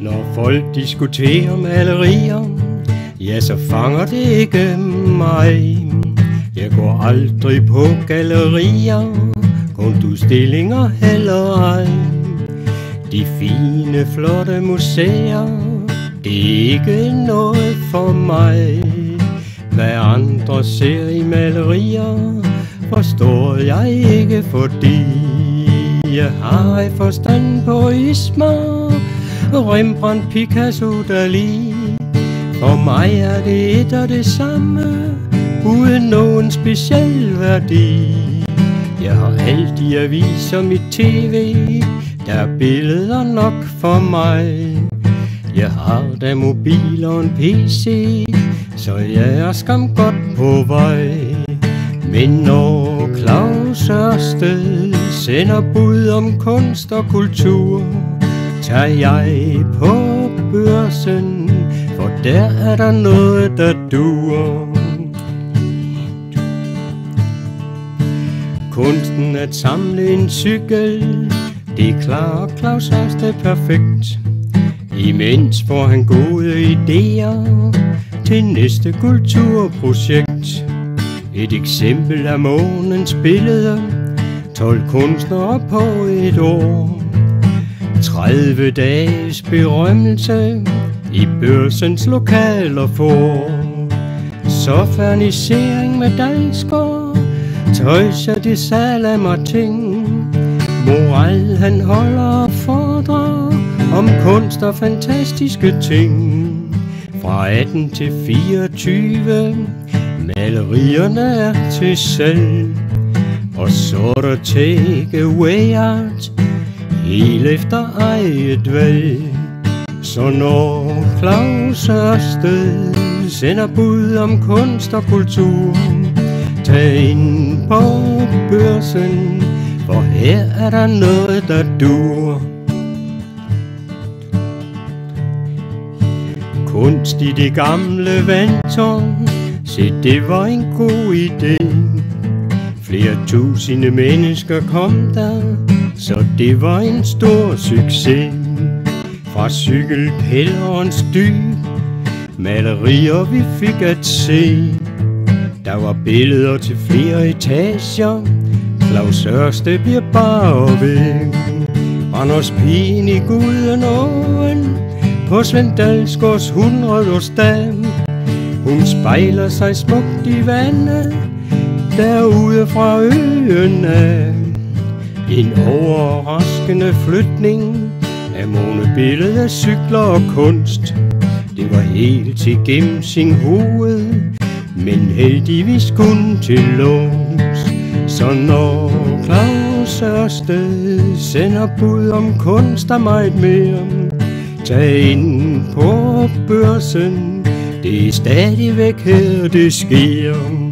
Når folk diskuterer malerier, ja, så fanger det ikke mig. Jeg går aldrig på gallerier, kunstudstillinger heller ej. De fine, flotte museer, det er ikke noget for mig. Hvad andre ser i malerier, forstår jeg ikke, fordi jeg har forstand på ismer, Rembrandt, Picasso, Dali. For mig er det et og det samme, uden nogen speciel værdi. Jeg har alt i aviser, mit tv, der er billeder nok for mig. Jeg har da mobil og en PC, så jeg er skam godt på vej. Men når Claus Ørsted sender bud om kunst og kultur, tager jeg på Børsen, for der er der noget, der duer. Kunsten at samle en cykel, det klarer Claus Ørsted perfekt. Imens får han gode idéer til næste kulturprojekt. Et eksempel er månens billede, 12 kunstnere på et år. 30 dages berømmelse i Børsens lokaler får. Så fernisering med dansker, tøjser det salamer ting. Moral han holder foredrag om kunst og fantastiske ting. Fra 18 til 24, malerierne er til salg. Og så er der take-away art, helt efter eget valg. Så når Claus Ørsted sender bud om kunst og kultur, tag ind på Børsen, for her er der noget, der dur. Kunst i det gamle vandtårn, se det var en god idé. Flere tusinde mennesker kom der, så det var en stor succes. Fra cykelkælderens dyb, malerier vi fik at se. Der var billeder til flere etager, Claus Ørsted bliver bare væk. Randers pigen i Gudenåen, på Svend Dalsgaards 100-årsdag. Hun spejler sig smukt i vandet, derude fra øen af. En overraskende flytning af månebilleder, cykler og kunst. Det var helt til Gemsing hoved, men heldigvis kun til låns. Så når Claus Ørsted sender bud om kunst og meget mere, tag ind på Børsen, det er stadigvæk her det sker.